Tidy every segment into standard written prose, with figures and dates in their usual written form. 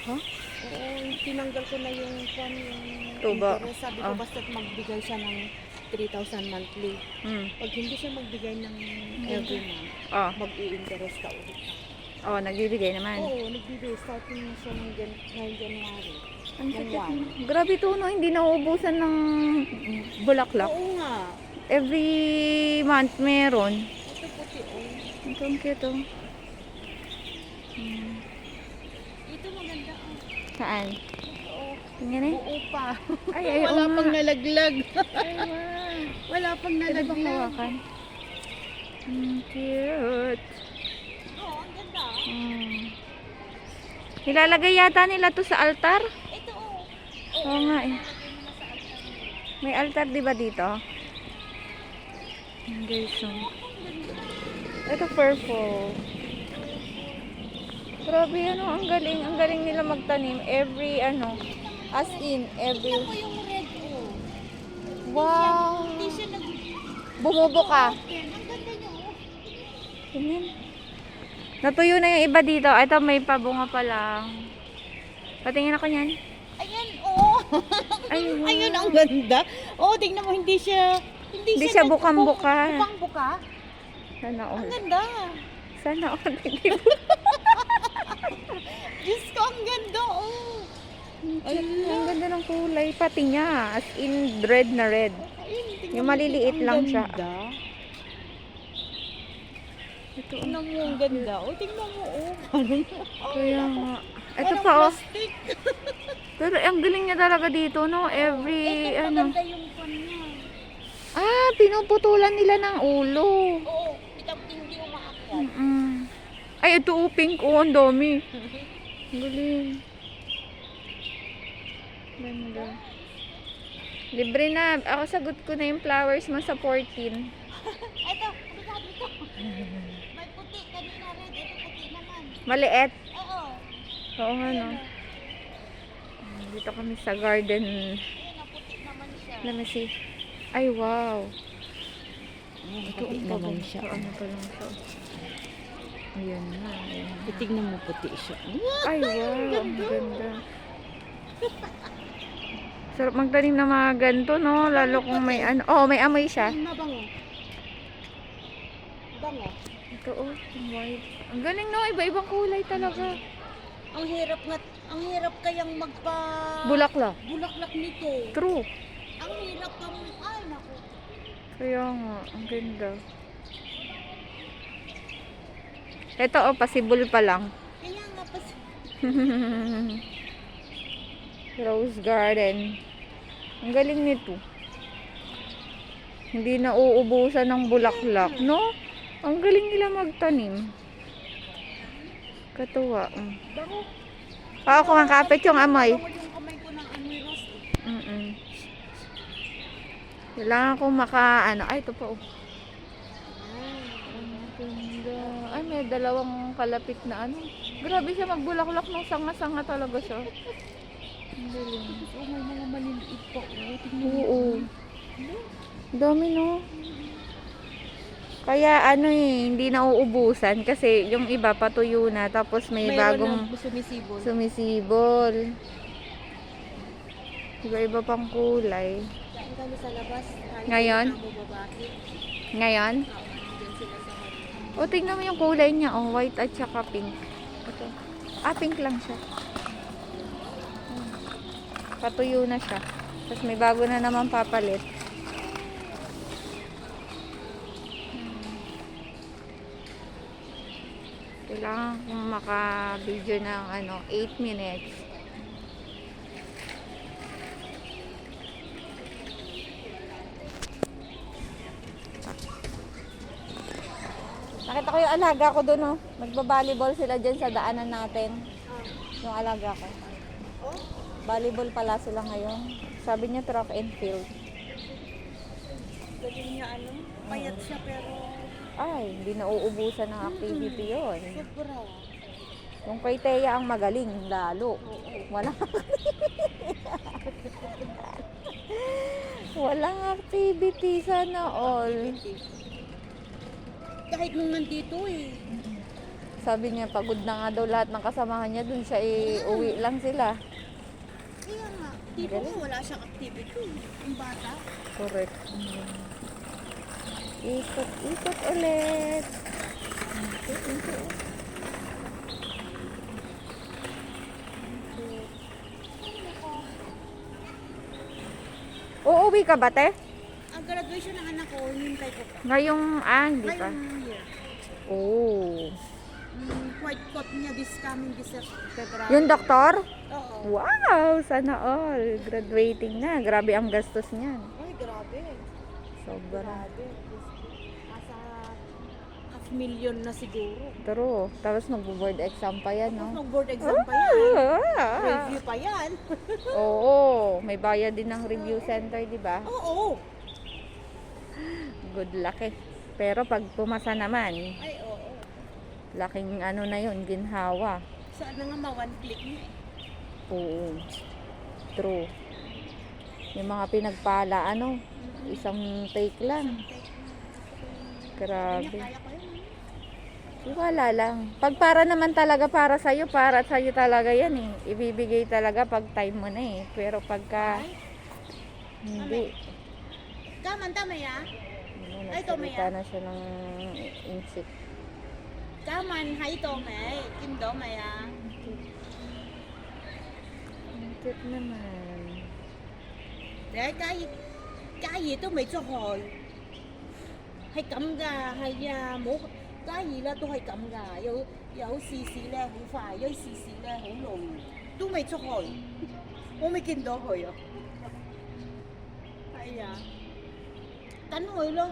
Ha? Oo, tinanggal ko na yung Tubo. interest. Sabi ko basta't magbigay siya ng 3,000 monthly. Pag hindi siya magbigay ng every month, Oh. mag-i-interest ka ulit. Oh, nagbibigay naman. Oo, nagbibigay. Starting siya ng ngayong January. Ang Yung sakit one. mo. Grabe to, no? Hindi nauubusan ng bulaklak. Oo nga. Every month meron. Ito puti, oh. Ito ang cute, oh. Ito maganda, oh. Saan? Ito, oh. Tingnan eh. Buo pa. Ay, Wala oo pang nga. nalaglag. Ay, wow. Wala pang Pwede bang nalaglag. hawakan? Cute. Oo, ang ganda. Nilalagay yata nila to sa altar? Ito, oh. Oo nga eh. May altar di ba dito? Guys, so. Ito purple. Grabe ano, ang galing. Ang galing nila magtanim. Every ano, as in, every... Tingnan mo yung red, oh. Wow! Hindi siya nag... Bumubuka. Ang ganda niya, oh. Tingnan. Natuyo na yung iba dito. Ito may pabunga pa lang. Patingin ako niyan. Ayan, oh. Ay, wow. Ayun, ang ganda. Oh, tingnan mo, hindi siya Hindi siya bukang-buka. Bukang-buka. Sana all. Ang ganda. Sana all. Diyos ko, ang ganda, oh. Ang ganda ng kulay. Pati niya. As in, red na red. Ayun, tingnan Yung mo, maliliit ang lang siya. ganda. Ito. Tingnan mo, ang ganda. Oh, tingnan mo, oh. Kaya nga. Ito Parang pa, oh. plastic. Pero ang galing niya talaga dito, no? Every, Ito, ano. maganda yung pan niya. Ah, pinuputulan nila ng ulo. Oo, hindi umaakyat. Ay, ito, oh, pink. Oh, ang dami. Ang galing. Ganda. Libre na. Ako sagot ko na yung flowers mo sa 14. Ito, ano sabi ko? May puti, kanina red. Ito puti naman. Maliit. Oo. Oo nga, no? Dito kami sa garden. Ayun, puti naman siya. Let me see. Ay, wow. Ito naman siya. Ano pa lang siya. Ayan na. Ayan na. Tignan mo puti siya. Ay, wow. Ang ganda. Sarap magtanim ng mga ganito, no? Lalo kung may ano. Oh, may amoy siya. Mabango. Bango. Ito, oh. Yung white. Ang galing, no? Iba-ibang kulay talaga. Ang hirap kayang Bulaklak. bulaklak nito. True. Ang hirap kang, ay naku. Kaya nga. Ang ganda. Ito, oh. Possible pa lang. Kaya nga pa Rose garden. Ang galing nito. Hindi na uubusan ng bulaklak, no? Ang galing nila magtanim. Katuwa. bango. Oo, kumakapit yung amoy. Bango yung kamay ko ng amoy rose. Kailangan kong ano. Ay, ito pa, oh. Ang ganda. Ay, may dalawang kalapit na ano. Grabe siya magbulaklak ng sanga-sanga talaga siya. Ang galing. Oh, may mga maliliit pa. Oh, tingnan mo. Oo. Dami, no? Kaya ano eh, hindi na uubusan kasi yung iba patuyo na tapos may bagong na sumisibol. sumisibol. Iba-iba pang kulay. Diyan kami sa labas. Ngayon? Ngayon? Diyan sila sa harap. O, tingnan mo yung kulay niya. Oh, white at saka pink. Ito. Ah, pink lang siya. Patuyo na siya. Tapos may bago na naman papalit. Kailangan kong maka-video ng 8 minutes. Nakita ko yung alaga ko doon, oh. Nagba-volleyball sila dyan sa daanan natin. Yung alaga ko. Volleyball pala sila ngayon. Sabi niya track and field. Galing niya payat siya pero Ay, hindi na uubusan ng activity yon. sobra. Yung kay Teya ang magaling, lalo. Walang walang activity sana all. Kahit nung nandito Sabi niya, pagod na nga daw lahat ng kasamahan niya dun. Siya uwi lang sila. Kaya nga, tipo mo wala siyang activity. Yung bata. Correct. Ikot, ikot ulit. Ikot, ikot. Uuwi ka ba, te? Ang graduation ng anak ko, hinintay ko pa. Ngayong, hindi pa. Ngayong year. Oh. White coat niya this coming February. Yung doktor? Oo. Wow, sana all. Graduating na. Grabe ang gastos niyan. Ay, grabe. Sobra. Grabe. Nasa $500,000 na siguro. True. Tapos nag-board exam pa yan, Tapos no? mag-board exam pa yan. Review pa yan. Oo. May bayad din ng review center, di ba? Oo. Good luck eh. Pero pag pumasa naman, Ay, oo. laking ano na yun, ginhawa. Saan na nga ma-one click niya eh. Oo. True. Yung mga pinagpala, isang take lang. Grabe. Kaya ko yun. Wala lang. Pag para naman talaga para sa'yo talaga yan eh. Ibibigay talaga pag time mo na eh. Pero pagka hindi. Kaman, tama ya? Ay, Nagsalita na siya ng insik. Kaman, hay to may. Kim do may ah. Ang cute naman. Để cái gì tôi mới cho hồi hay cắm gà hay mổ cái gì là tôi hay cắm gà有時時咧好快，有時時咧好耐，都未出去，我未見到佢啊。係啊，等佢咯，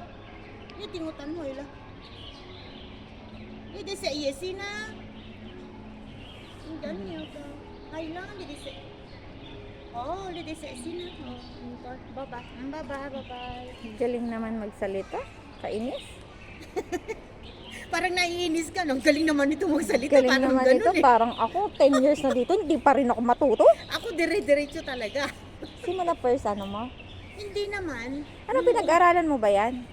一定要等佢啦。你哋食嘢先啦，唔緊要㗎，係啦，你哋食。哦，你哋食先啦。哦，唔該，拜拜，拜拜，拜拜。 Galing naman magsalita. Kainis. Parang naiinis ka, no? Galing naman ito magsalita. Galing Parang naman ganun ito. eh. Parang ako, 10 years na dito, hindi pa rin ako matuto. Ako dire-diretso talaga. Simula first ano mo? Hindi naman. Ano pinag-aralan mo ba yan?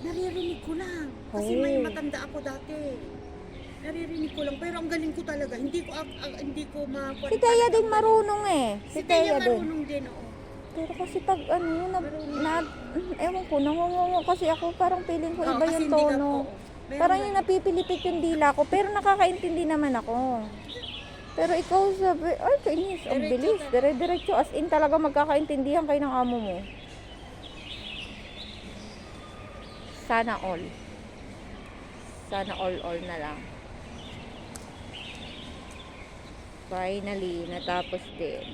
Naririnig ko lang. Kasi Oh. may matanda ako dati. Naririnig ko lang. Pero ang galing ko talaga. Hindi ko Si Teya din marunong eh. Si Teya din. marunong din, oo. Pero kasi pag ewan ko, nangungungo kasi ako, parang feeling ko iba kasi yung hindi ka tono. po. Meron Parang ba- yung napipilipit yung dila ko, pero nakakaintindi naman ako. Pero ikaw sabi, ay kainis, ang Diretso bilis, ka. dire-diretso, as in talaga magkakaintindihan kayo ng amo mo. Sana all. Sana all na lang. Finally, natapos din.